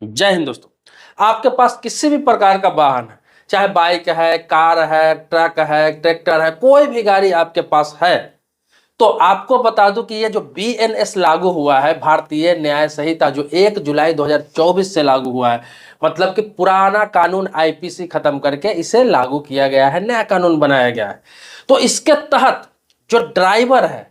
जय हिंद दोस्तों। आपके पास किसी भी प्रकार का वाहन है, चाहे बाइक है, कार है, ट्रक है, ट्रैक्टर है, कोई भी गाड़ी आपके पास है, तो आपको बता दूं कि ये जो बीएनएस लागू हुआ है, भारतीय न्याय संहिता, जो 1 जुलाई 2024 से लागू हुआ है, मतलब कि पुराना कानून आईपीसी खत्म करके इसे लागू किया गया है, नया कानून बनाया गया है। तो इसके तहत जो ड्राइवर है,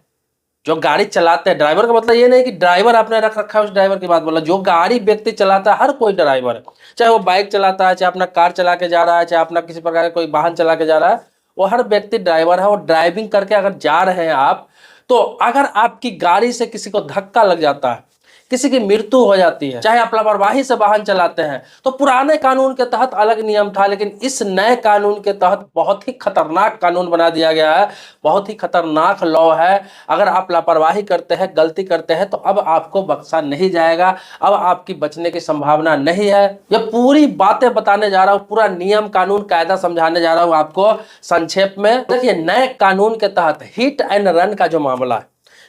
जो गाड़ी चलाते हैं, ड्राइवर का मतलब ये नहीं कि ड्राइवर आपने रख रखा है उस ड्राइवर की बात बोला, जो गाड़ी व्यक्ति चलाता है, हर कोई ड्राइवर है, चाहे वो बाइक चलाता है, चाहे अपना कार चला के जा रहा है, चाहे अपना किसी प्रकार का कोई वाहन चला के जा रहा है, वो हर व्यक्ति ड्राइवर है। और ड्राइविंग करके अगर जा रहे हैं आप, तो अगर आपकी गाड़ी से किसी को धक्का लग जाता है, किसी की मृत्यु हो जाती है, चाहे आप लापरवाही से वाहन चलाते हैं, तो पुराने कानून के तहत अलग नियम था, लेकिन इस नए कानून के तहत बहुत ही खतरनाक कानून बना दिया गया है, बहुत ही खतरनाक लॉ है। अगर आप लापरवाही करते हैं, गलती करते हैं, तो अब आपको बख्शा नहीं जाएगा, अब आपकी बचने की संभावना नहीं है। ये पूरी बातें बताने जा रहा हूं, पूरा नियम कानून कायदा समझाने जा रहा हूं आपको संक्षेप में। देखिए, नए कानून के तहत हिट एंड रन का जो मामला है,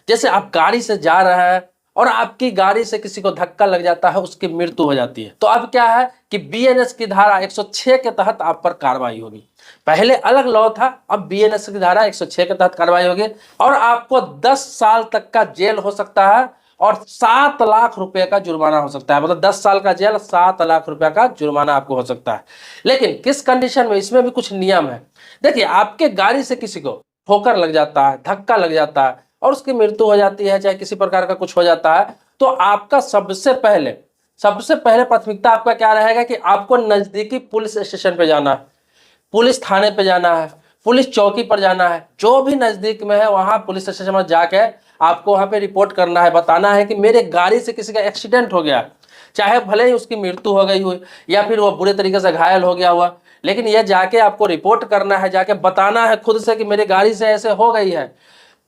जैसे आप गाड़ी से जा रहे हैं और आपकी गाड़ी से किसी को धक्का लग जाता है, उसकी मृत्यु हो जाती है, तो अब क्या है कि बीएनएस की धारा 106 के तहत आप पर कार्रवाई होगी। पहले अलग लॉ था, अब बीएनएस की धारा 106 के तहत कार्रवाई होगी और आपको 10 साल तक का जेल हो सकता है और 7 लाख रुपए का जुर्माना हो सकता है। मतलब 10 साल का जेल, 7 लाख रुपए का जुर्माना आपको हो सकता है। लेकिन किस कंडीशन में, इसमें भी कुछ नियम है। देखिए, आपके गाड़ी से किसी को ठोकर लग जाता है, धक्का लग जाता है और उसकी मृत्यु हो जाती है, चाहे किसी प्रकार का कुछ हो जाता है, तो आपका सबसे पहले प्राथमिकता आपका क्या रहेगा कि आपको नजदीकी पुलिस स्टेशन पे जाना है, पुलिस थाने पे जाना है, पुलिस चौकी पर जाना है, जो भी नजदीक में है वहां पुलिस स्टेशन में जाके आपको वहां पे रिपोर्ट करना है, बताना है कि मेरे गाड़ी से किसी का एक्सीडेंट हो गया, चाहे भले ही उसकी मृत्यु हो गई हो या फिर वो बुरे तरीके से घायल हो गया हुआ, लेकिन यह जाके आपको रिपोर्ट करना है, जाके बताना है खुद से कि मेरी गाड़ी से ऐसे हो गई है।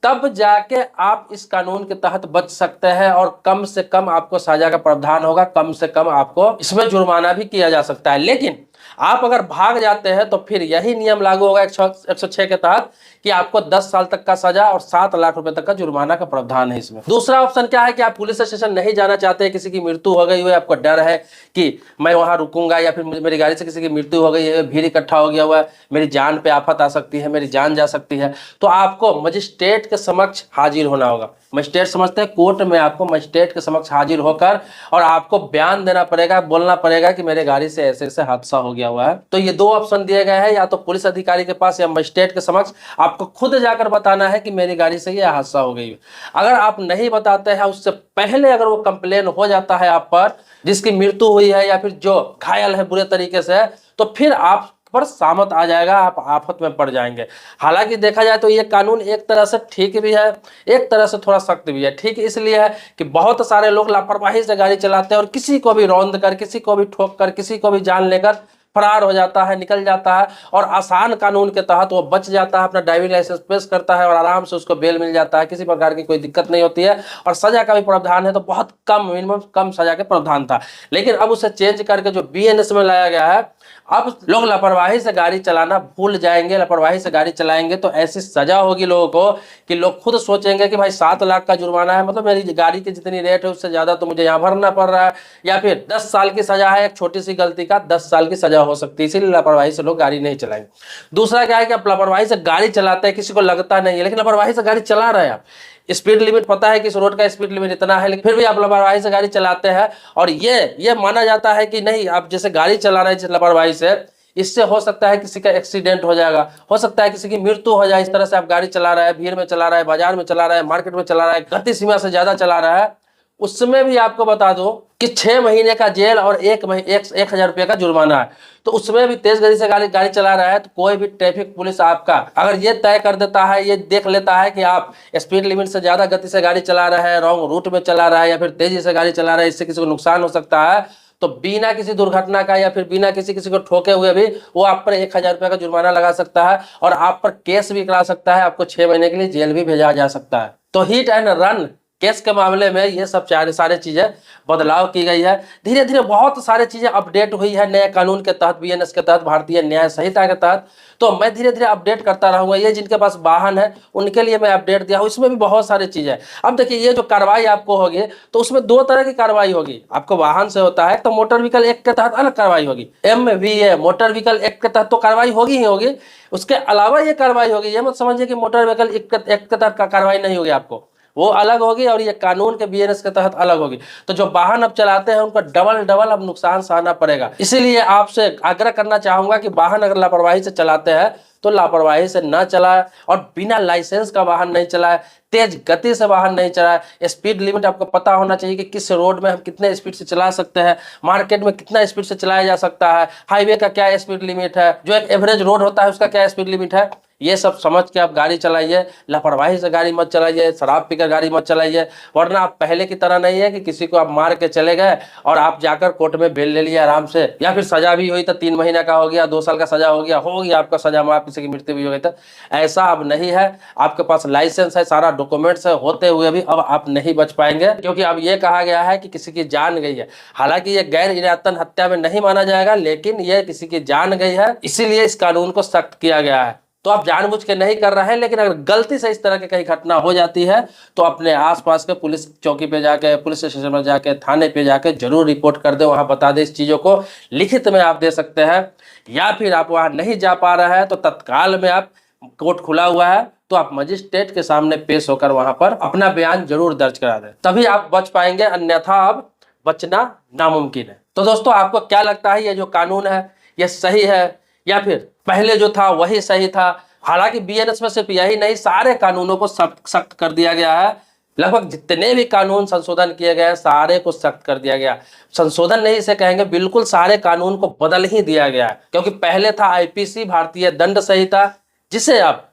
तब जाके आप इस कानून के तहत बच सकते हैं और कम से कम आपको सजा का प्रावधान होगा, कम से कम आपको इसमें जुर्माना भी किया जा सकता है। लेकिन आप अगर भाग जाते हैं तो फिर यही नियम लागू होगा 106 के तहत कि आपको 10 साल तक का सजा और 7 लाख रुपए तक का जुर्माना का प्रावधान है इसमें। दूसरा ऑप्शन क्या है कि आप पुलिस स्टेशन नहीं जाना चाहते, किसी की मृत्यु हो गई हुई, आपको डर है कि मैं वहां रुकूंगा या फिर मेरी गाड़ी से किसी की मृत्यु हो गई है, भीड़ इकट्ठा हो गया हुआ है, मेरी जान पे आफत आ सकती है, मेरी जान जा सकती है, तो आपको मजिस्ट्रेट के समक्ष हाजिर होना होगा। मजिस्ट्रेट समझते हैं कोर्ट में, आपको मजिस्ट्रेट के समक्ष हाजिर होकर और आपको बयान देना पड़ेगा, बोलना पड़ेगा कि मेरे गाड़ी से ऐसे ऐसे हादसा हो गया हुआ है। तो ये दो ऑप्शन दिए गए हैं, या तो पुलिस अधिकारी के पास या मजिस्ट्रेट के समक्ष आपको खुद जाकर बताना है कि मेरी गाड़ी से ये हादसा हो गई। अगर आप नहीं बताते हैं, उससे पहले अगर वो कंप्लेन हो जाता है आप पर, जिसकी मृत्यु हुई है या फिर जो घायल है बुरे तरीके से, तो फिर आप पर सामत आ जाएगा, आप आफत में पड़ जाएंगे। हालांकि देखा जाए तो ये कानून एक तरह से ठीक भी है, एक तरह से थोड़ा सख्त भी है। ठीक इसलिए है कि बहुत सारे लोग लापरवाही से गाड़ी चलाते हैं और किसी को भी रौंद कर, किसी को भी ठोक कर, किसी को भी जान लेकर फरार हो जाता है, निकल जाता है, और आसान कानून के तहत वो बच जाता है, अपना ड्राइविंग लाइसेंस पेश करता है और आराम से उसको बेल मिल जाता है, किसी प्रकार की कोई दिक्कत नहीं होती है। और सजा का भी प्रावधान है तो बहुत कम, मिनिमम कम सजा के प्रावधान था, लेकिन अब उसे चेंज करके जो बीएनएस में लाया गया है, अब लोग लापरवाही से गाड़ी चलाना भूल जाएंगे। लापरवाही से गाड़ी चलाएंगे तो ऐसी सजा होगी लोगों को कि लोग खुद सोचेंगे कि भाई 7 लाख का जुर्माना है, मतलब मेरी गाड़ी की जितनी रेट है उससे ज्यादा तो मुझे यहाँ भरना पड़ रहा है, या फिर 10 साल की सजा है, एक छोटी सी गलती का 10 साल की सजा हो सकती है। इसीलिए लापरवाही से लोग गाड़ी नहीं चलाएंगे। दूसरा क्या है कि आप लापरवाही से गाड़ी चलाते हैं, किसी को लगता नहीं है, लेकिन लापरवाही से गाड़ी चला रहे हैं आप, स्पीड लिमिट पता है कि इस रोड का स्पीड लिमिट इतना है, लेकिन फिर भी आप लापरवाही से गाड़ी चलाते हैं, और ये माना जाता है कि नहीं, आप जैसे गाड़ी चला रहे हैं लापरवाही से, इससे हो सकता है किसी का एक्सीडेंट हो जाएगा, हो सकता है किसी की मृत्यु हो जाए। इस तरह से आप गाड़ी चला रहा है, भीड़ में चला रहा है, बाजार में चला रहा है, मार्केट में चला रहा है, गति सीमा से ज्यादा चला रहा है, उसमें भी आपको बता दो कि 6 महीने का जेल और 1,000 रुपये का जुर्माना है। तो उसमें भी तेज गति से गाड़ी चला रहा है तो कोई भी ट्रैफिक पुलिस आपका अगर ये तय कर देता है, ये देख लेता है कि आप स्पीड लिमिट से ज्यादा गति से गाड़ी चला रहे हैं, रॉन्ग रूट में चला रहा है या फिर तेजी से गाड़ी चला रहा है, इससे किसी को नुकसान हो सकता है, तो बिना किसी दुर्घटना का या फिर बिना किसी को ठोके हुए भी वो आप पर 1,000 रुपये का जुर्माना लगा सकता है और आप पर केस भी करा सकता है, आपको 6 महीने के लिए जेल भी भेजा जा सकता है। तो हिट एंड रन केस के मामले में ये सब सारे चीजें बदलाव की गई है। धीरे धीरे बहुत सारे चीजें अपडेट हुई है नए कानून के तहत, बीएनएस के तहत, भारतीय न्याय संहिता के तहत। तो मैं धीरे धीरे अपडेट करता रहूंगा। ये जिनके पास वाहन है उनके लिए मैं अपडेट दिया हूँ, इसमें भी बहुत सारी चीजें। अब देखिए ये जो कार्रवाई आपको होगी तो उसमें दो तरह की कार्रवाई होगी। आपको वाहन से होता है तो मोटर व्हीकल एक्ट के तहत अलग कार्रवाई होगी, MVA मोटर व्हीकल एक्ट के तहत तो कार्रवाई होगी ही होगी। उसके अलावा ये कार्रवाई होगी, ये मत समझिए कि मोटर व्हीकल एक्ट के तहत कार्रवाई नहीं होगी, आपको वो अलग होगी और ये कानून के बीएनएस के तहत अलग होगी। तो जो वाहन अब चलाते हैं उनको डबल अब नुकसान सहना पड़ेगा। इसीलिए आपसे आग्रह करना चाहूंगा कि वाहन अगर लापरवाही से चलाते हैं तो लापरवाही से ना चलाए और बिना लाइसेंस का वाहन नहीं चलाए, तेज गति से वाहन नहीं चलाए। स्पीड लिमिट आपको पता होना चाहिए कि किस रोड में हम कितने स्पीड से चला सकते हैं, मार्केट में कितना स्पीड से चलाया जा सकता है, हाईवे का क्या स्पीड लिमिट है, जो एक एवरेज रोड होता है उसका क्या स्पीड लिमिट है। ये सब समझ के आप गाड़ी चलाइए, लापरवाही से गाड़ी मत चलाइए, शराब पीकर गाड़ी मत चलाइए। वरना आप पहले की तरह नहीं है कि किसी को आप मार के चले गए और आप जाकर कोर्ट में बेल ले लिया आराम से, या फिर सजा भी हुई तो 3 महीने का हो गया, 2 साल का सजा हो गया आपका सजा माफ, किसी की मृत्यु भी हो गई। तो ऐसा अब नहीं है, आपके पास लाइसेंस है, सारा डॉक्यूमेंट्स है, होते हुए भी अब आप नहीं बच पाएंगे, क्योंकि अब ये कहा गया है कि किसी की जान गई है। हालांकि ये गैर इरादतन हत्या में नहीं माना जाएगा, लेकिन ये किसी की जान गई है, इसीलिए इस कानून को सख्त किया गया है। तो आप जानबूझ के नहीं कर रहे हैं, लेकिन अगर गलती से इस तरह की कहीं घटना हो जाती है तो अपने आसपास के पुलिस चौकी पे जाके, पुलिस स्टेशन में जाके, थाने पे जाके जरूर रिपोर्ट कर दे, वहां बता दे। इस चीजों को लिखित में आप दे सकते हैं, या फिर आप वहां नहीं जा पा रहे हैं तो तत्काल में आप, कोर्ट खुला हुआ है तो आप मजिस्ट्रेट के सामने पेश होकर वहां पर अपना बयान जरूर दर्ज करा दें, तभी आप बच पाएंगे, अन्यथा अब बचना नामुमकिन है। तो दोस्तों आपको क्या लगता है, ये जो कानून है ये सही है या फिर पहले जो था वही सही था? हालांकि बीएनएस में सिर्फ यही नहीं, सारे कानूनों को सख्त कर दिया गया है। लगभग जितने भी कानून संशोधन किए गए सारे को सख्त कर दिया गया। संशोधन नहीं इसे कहेंगे, बिल्कुल सारे कानून को बदल ही दिया गया है। क्योंकि पहले था आईपीसी भारतीय दंड संहिता, जिसे अब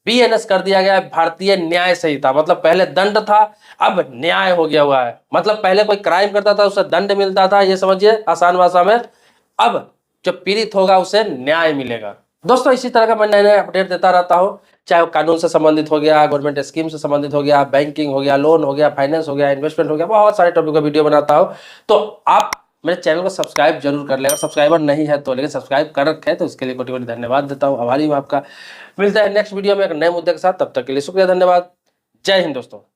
बीएनएस कर दिया गया है भारतीय न्याय संहिता। मतलब पहले दंड था, अब न्याय हो गया हुआ है। मतलब पहले कोई क्राइम करता था उसे दंड मिलता था, ये समझिए आसान भाषा में। अब जो पीड़ित होगा उसे न्याय मिलेगा। दोस्तों इसी तरह का मैं नए नए अपडेट देता रहता हूँ, चाहे वो कानून से संबंधित हो गया, गवर्नमेंट स्कीम से संबंधित हो गया, बैंकिंग हो गया, लोन हो गया, फाइनेंस हो गया, इन्वेस्टमेंट हो गया, बहुत सारे टॉपिक का वीडियो बनाता हूँ। तो आप मेरे चैनल को सब्सक्राइब जरूर कर लेगा, सब्सक्राइबर नहीं है तो, लेकिन सब्सक्राइब कर रखे है तो इसके लिए कोटि कोटि धन्यवाद देता हूँ, आभारी हूँ आपका। मिलता है नेक्स्ट वीडियो में एक नए मुद्दे के साथ, तब तक के लिए शुक्रिया, धन्यवाद, जय हिंद दोस्तों।